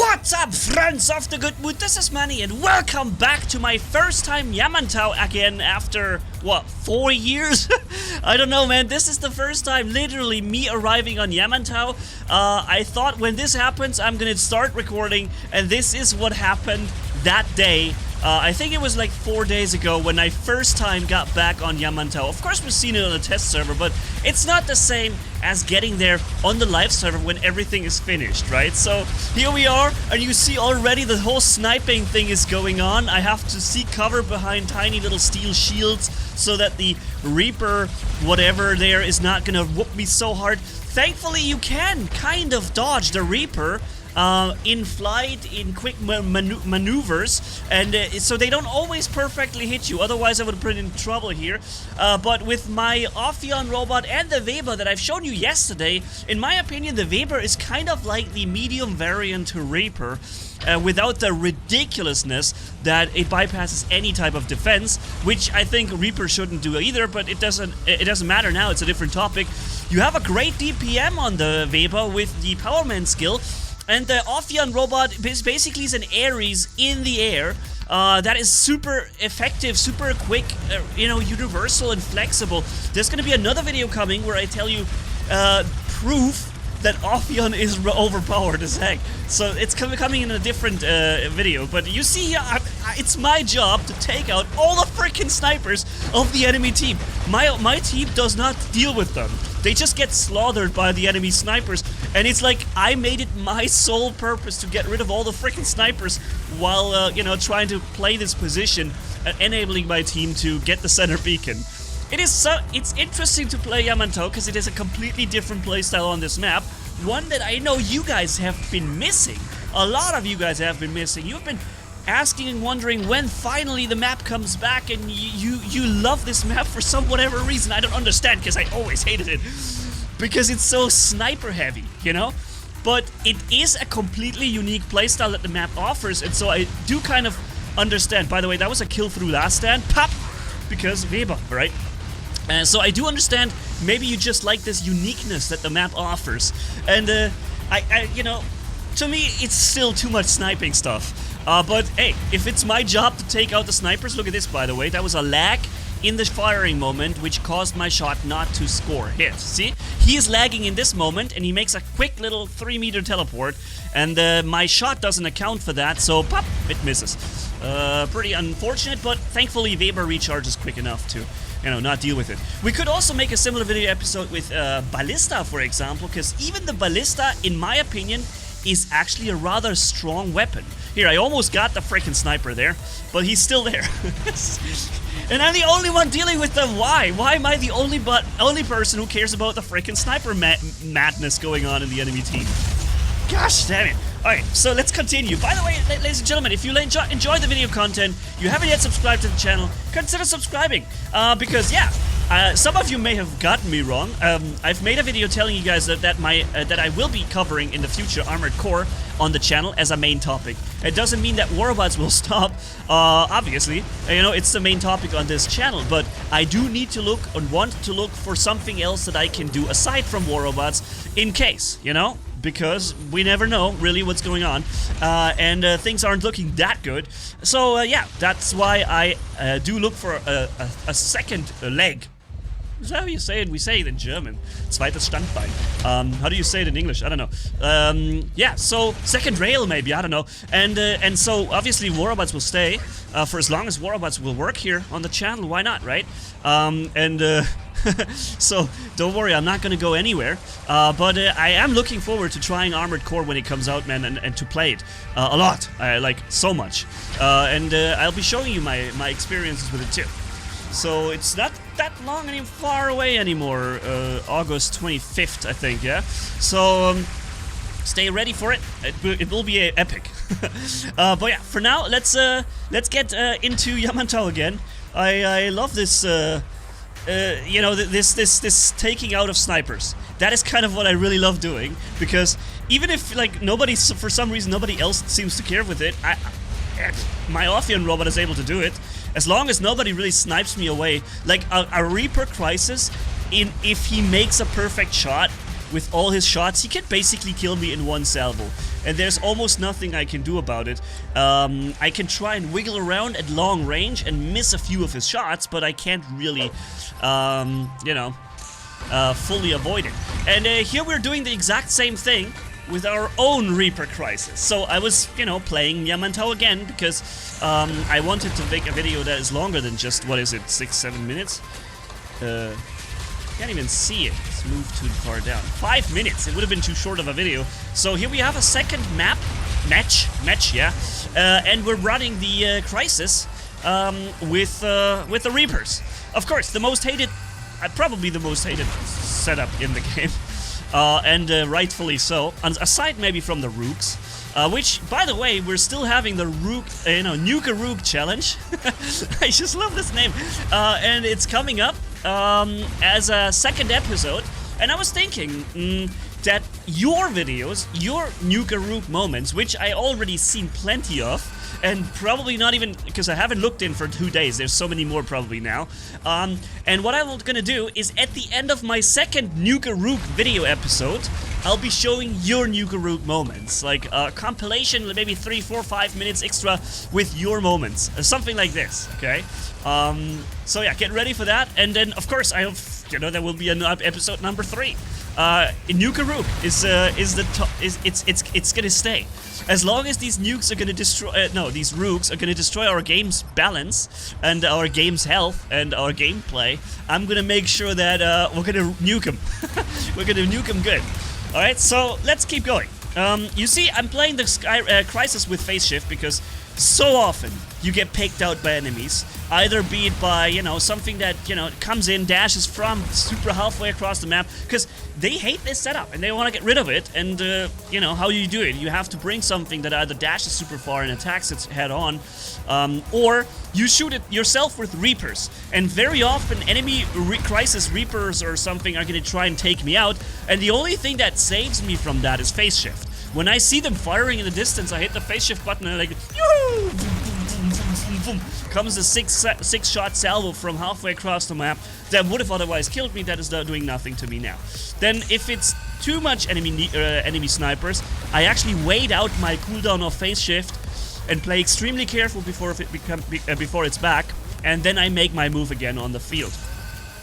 What's up, friends of the good mood? This is Manni and welcome back to my first time Yamantau again after, what, 4 years? I don't know, man. This is the first time, literally, me arriving on Yamantau. I thought when this happens, I'm gonna start recording, and this is what happened that day. I think it was like 4 days ago when I first time got back on Yamantau. Of course, we've seen it on a test server, but it's not the same as getting there on the live server when everything is finished, right? So here we are, and you see already the whole sniping thing is going on. I have to seek cover behind tiny little steel shields so that the Reaper, whatever there, is not gonna whoop me so hard. Thankfully, you can kind of dodge the Reaper in flight, in quick maneuvers, and so they don't always perfectly hit you, otherwise I would have been in trouble here. But with my Ophion robot and the Weber that I've shown you yesterday, in my opinion the Weber is kind of like the medium variant to Reaper, without the ridiculousness that it bypasses any type of defense, which I think Reaper shouldn't do either, but it doesn't matter now, it's a different topic. You have a great DPM on the Weber with the Powerman skill. And the Ophion robot basically is an Ares in the air that is super effective, super quick, you know, universal and flexible. There's going to be another video coming where I tell you proof that Ophion is overpowered as heck. So it's coming in a different video. But you see here, it's my job to take out all the freaking snipers of the enemy team. My team does not deal with them. They just get slaughtered by the enemy snipers. And it's like I made it my sole purpose to get rid of all the freaking snipers while, you know, trying to play this position, enabling my team to get the center beacon. It's interesting to play Yamantau because it is a completely different playstyle on this map. One that I know you guys have been missing. A lot of you guys have been missing. You've been asking and wondering when finally the map comes back, and you love this map for some whatever reason. I don't understand because I always hated it. Because it's so sniper heavy, you know? But it is a completely unique playstyle that the map offers, and so I do kind of understand. By the way, that was a kill through last stand. Pop! Because Weber, right? So I do understand, maybe you just like this uniqueness that the map offers. And, you know, to me, it's still too much sniping stuff. But, hey, if it's my job to take out the snipers, look at this, by the way. That was a lag in the firing moment, which caused my shot not to score hits. See? He is lagging in this moment, and he makes a quick little 3-meter teleport, and my shot doesn't account for that, so pop, it misses. Pretty unfortunate, but thankfully Weber recharges quick enough to, you know, not deal with it. We could also make a similar video episode with Ballista, for example, because even the Ballista, in my opinion, is actually a rather strong weapon. Here, I almost got the freaking sniper there, but he's still there. And I'm the only one dealing with them. Why? Why am I the only person who cares about the freaking sniper madness going on in the enemy team? Gosh damn it. Alright, so let's continue. By the way, ladies and gentlemen, if you enjoy the video content, you haven't yet subscribed to the channel, consider subscribing. Because, yeah, some of you may have gotten me wrong. I've made a video telling you guys that I will be covering in the future Armored Core on the channel as a main topic. It doesn't mean that War Robots will stop, obviously. You know, it's the main topic on this channel, but I do need to look and want to look for something else that I can do aside from War Robots in case, you know? Because we never know really what's going on, and things aren't looking that good. So yeah, that's why I do look for a second leg. Is that how you say it? We say it in German. Zweites Standbein. How do you say it in English? I don't know. Yeah, so second rail maybe, I don't know. And so obviously War Robots will stay for as long as War Robots will work here on the channel. Why not, right? So don't worry, I'm not gonna go anywhere, but I am looking forward to trying Armored Core when it comes out, man, and to play it a lot, like so much, and I'll be showing you my experiences with it too. So it's not that long and far away anymore, August 25th, I think, yeah? So stay ready for it. It will be epic. But yeah, for now, let's get into Yamantau again. I love this. You know, this taking out of snipers. That is kind of what I really love doing, because even if, like, for some reason nobody else seems to care with it, my Ophion robot is able to do it. As long as nobody really snipes me away, like a Reaper Crisis, if he makes a perfect shot with all his shots, he can basically kill me in one salvo. and there's almost nothing I can do about it. I can try and wiggle around at long range and miss a few of his shots, but I can't really, you know, fully avoid it. And here we're doing the exact same thing with our own Reaper Crisis. So I was, you know, playing Yamantau again because I wanted to make a video that is longer than just, what is it, 6-7 minutes? Can't even see it. It's moved too far down. 5 minutes. It would have been too short of a video. So here we have a second match, yeah. And we're running the Crisis with the Reapers. Of course, the most hated, probably the most hated setup in the game. And rightfully so, aside maybe from the Rooks, which, by the way, we're still having the Rook, Nuke a Rook challenge. I just love this name, and it's coming up as a second episode. And I was thinking that your videos, your Nuke a Rook moments, which I already seen plenty of, and probably not even, because I haven't looked in for 2 days, there's so many more probably now. And what I'm gonna do is at the end of my second Nuke a Rook video episode, I'll be showing your Nuke a Rook moments, like a compilation, maybe 3, 4, 5 minutes extra with your moments, something like this, okay? So yeah, get ready for that, and then of course I hope, you know, there will be an episode number 3. Nuke a Rook it's gonna stay. As long as these nukes are gonna destroy, these Rooks are gonna destroy our game's balance and our game's health and our gameplay, I'm gonna make sure that we're gonna nuke them. We're gonna nuke them good. All right, so let's keep going. You see, I'm playing the Crisis with phase shift because so often you get picked out by enemies, either be it by, you know, something that, you know, comes in, dashes from super halfway across the map, because they hate this setup and they want to get rid of it. And you know, how do you do it? You have to bring something that either dashes super far and attacks it head on, or you shoot it yourself with Reapers. And very often enemy Crisis Reapers or something are going to try and take me out, and the only thing that saves me from that is phase shift. When I see them firing in the distance, I hit the phase shift button and like, yoo! Comes a six-shot salvo from halfway across the map that would have otherwise killed me. That is doing nothing to me now. Then, if it's too much enemy snipers, I actually wait out my cooldown of phase shift and play extremely careful before it's back, and then I make my move again on the field.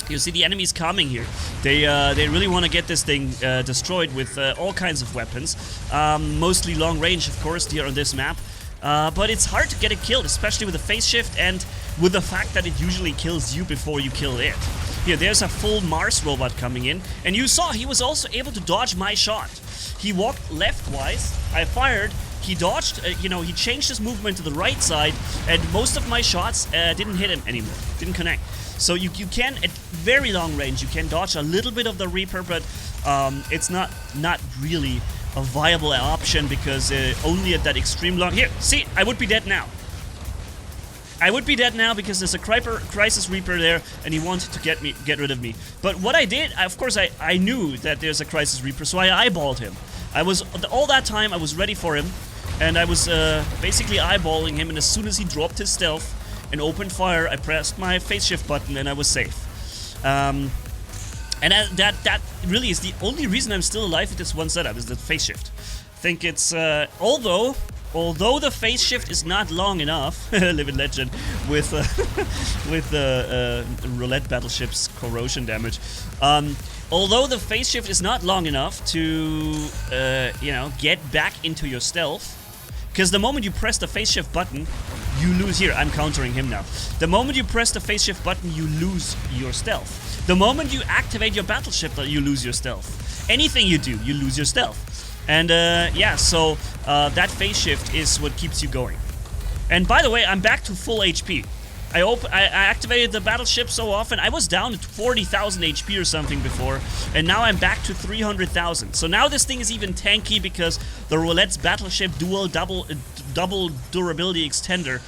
You see the enemies coming here. They really want to get this thing destroyed with all kinds of weapons. Mostly long range, of course, here on this map. But it's hard to get it killed, especially with the phase shift and with the fact that it usually kills you before you kill it. Here, there's a full Mars robot coming in, and you saw he was also able to dodge my shot. He walked leftwise, I fired, he dodged, you know, he changed his movement to the right side, and most of my shots didn't hit him anymore, didn't connect. So you can, at very long range, you can dodge a little bit of the Reaper, but it's not really a viable option because only at that extreme long... Here, see, I would be dead now. I would be dead now because there's a Crisis Reaper there and he wanted to get rid of me. But what I did, of course, I knew that there's a Crisis Reaper, so I eyeballed him. All that time, I was ready for him, and I was basically eyeballing him, and as soon as he dropped his stealth and opened fire, I pressed my phase shift button and I was safe. And that really is the only reason I'm still alive with this one setup, is the phase shift. I think it's, although the phase shift is not long enough, Living Legend, with roulette battleship's corrosion damage, although the phase shift is not long enough to, you know, get back into your stealth, because the moment you press the phase shift button, you lose... Here, I'm countering him now. The moment you press the phase shift button, you lose your stealth. The moment you activate your battleship, you lose your stealth. Anything you do, you lose your stealth. And yeah, so that phase shift is what keeps you going. And by the way, I'm back to full HP. I activated the battleship so often. I was down to 40,000 HP or something before, and now I'm back to 300,000. So now this thing is even tanky because the Roulette's battleship double durability extender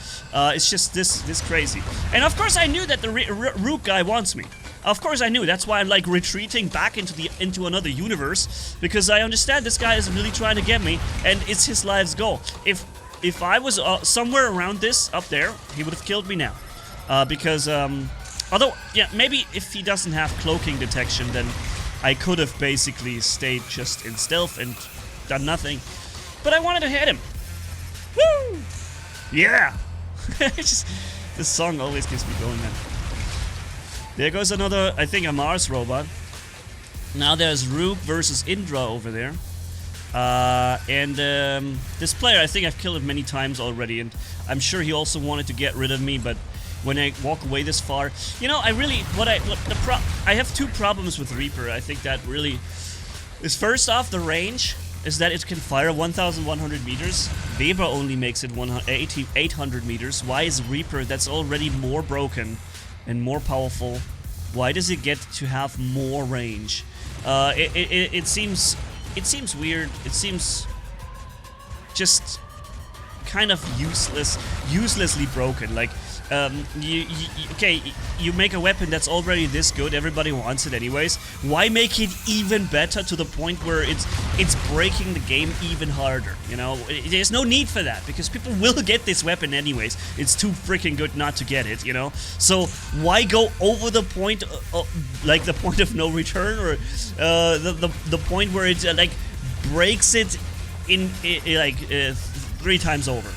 is just this crazy. And of course I knew that the Rook guy wants me. Of course I knew. That's why I'm like retreating back into another universe, because I understand this guy is really trying to get me, and it's his life's goal. If I was somewhere around this, up there, he would have killed me now. Because, although, yeah, maybe if he doesn't have cloaking detection, then I could have basically stayed just in stealth and done nothing. But I wanted to hit him. Woo! Yeah! Just, this song always keeps me going, man. There goes another, I think, a Mars robot. Now there's Rook versus Indra over there. This player, I think I've killed him many times already, and I'm sure he also wanted to get rid of me, but when I walk away this far, you know, I have two problems with Reaper. I think that really is, first off, the range is that it can fire 1,100 meters. Weber only makes it 800 meters. Why is Reaper, that's already more broken and more powerful, why does it get to have more range? It seems weird. It seems just kind of uselessly broken. Like, you make a weapon that's already this good, everybody wants it anyways. Why make it even better to the point where it's breaking the game even harder? You know, there's no need for that, because people will get this weapon anyways. It's too freaking good not to get it, you know? So why go over the point, like the point of no return, or the point where it like breaks it in like 3 times over?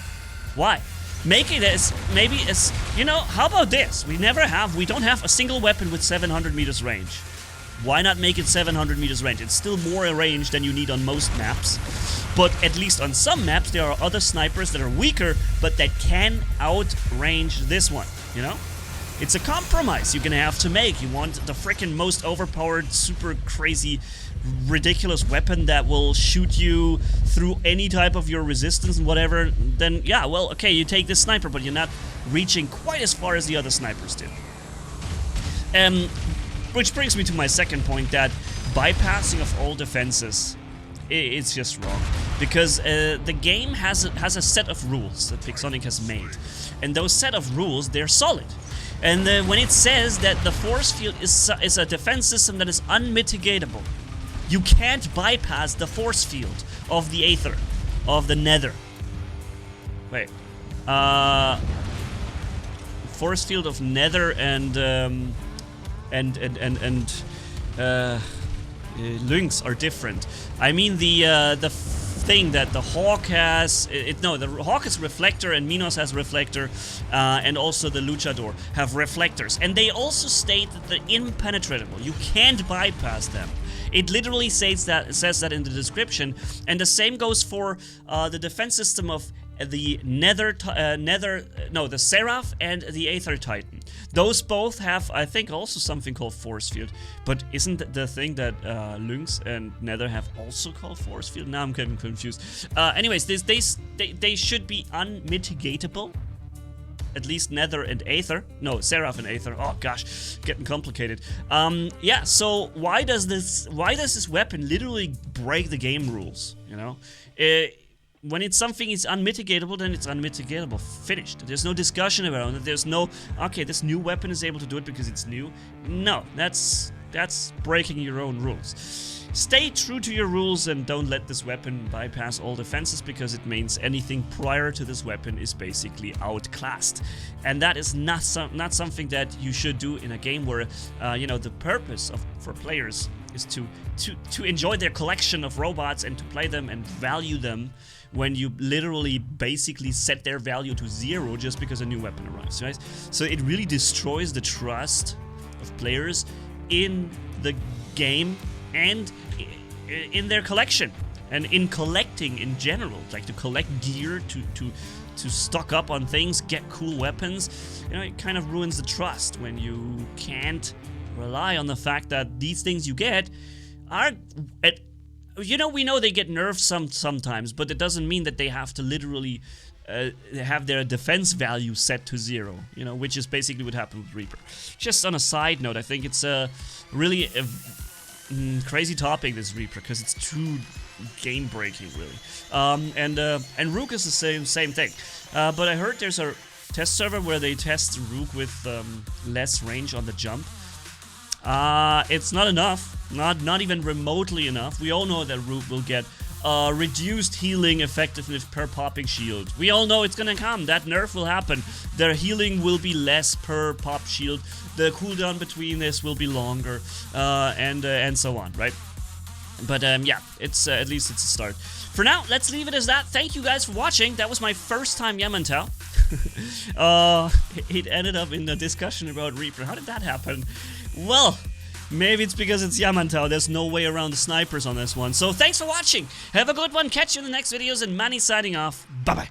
Why? Make it as, maybe as, you know, how about this? We don't have a single weapon with 700 meters range. Why not make it 700 meters range? It's still more range than you need on most maps. But at least on some maps, there are other snipers that are weaker, but that can outrange this one, you know? It's a compromise you're gonna have to make. You want the freaking most overpowered, super crazy, ridiculous weapon that will shoot you through any type of your resistance and whatever, then yeah, well, okay, you take this sniper, but you're not reaching quite as far as the other snipers did. Which brings me to my second point, that bypassing of all defenses, it's just wrong. Because the game has a set of rules that Pixonic has made. And those set of rules, they're solid. And when it says that the force field is a defense system that is unmitigatable, you can't bypass the force field of the Aether, of the Nether. Wait. Force field of Nether and Lynx are different. I mean the thing that the Hawk has, the Hawk has Reflector and Minos has Reflector, and also the Luchador have Reflectors, and they also state that they're impenetrable. You can't bypass them. It literally says that in the description, and the same goes for the defense system of the the Seraph and the Aether Titan. Those both have, I think, also something called Force Field. But isn't the thing that Lynx and Nether have also called Force Field? Now I'm getting confused. Anyways, they should be unmitigatable. At least Nether and Aether. No, Seraph and Aether. Oh gosh, getting complicated. Yeah, so why does this weapon literally break the game rules, you know? When it's something is unmitigatable, then it's unmitigatable. Finished. There's no discussion about it. There's no, okay, this new weapon is able to do it because it's new. No, that's breaking your own rules. Stay true to your rules and don't let this weapon bypass all defenses, because it means anything prior to this weapon is basically outclassed. And that is not something that you should do in a game where, you know, the purpose for players is to enjoy their collection of robots and to play them and value them, when you literally basically set their value to 0 just because a new weapon arrives, right? So it really destroys the trust of players in the game and in their collection and in collecting in general. Like, to collect gear, to stock up on things, get cool weapons. You know, it kind of ruins the trust when you can't rely on the fact that these things you get are you know, we know they get nerfed sometimes, but it doesn't mean that they have to literally have their defense value set to 0, you know, which is basically what happened with Reaper. Just on a side note, I think it's a really crazy topic, this Reaper, because it's too game-breaking, really. And Rook is the same thing. But I heard there's a test server where they test Rook with less range on the jump. It's not enough. Not even remotely enough. We all know that Rook will get reduced healing effectiveness per popping shield. We all know it's gonna come. That nerf will happen. Their healing will be less per pop shield. The cooldown between this will be longer, and so on, right? But yeah, it's at least it's a start. For now, let's leave it as that. Thank you guys for watching. That was my first time Yamantau. It ended up in a discussion about Reaper. How did that happen? Well, maybe it's because it's Yamantau. There's no way around the snipers on this one. So thanks for watching. Have a good one. Catch you in the next videos. And Manni signing off. Bye-bye.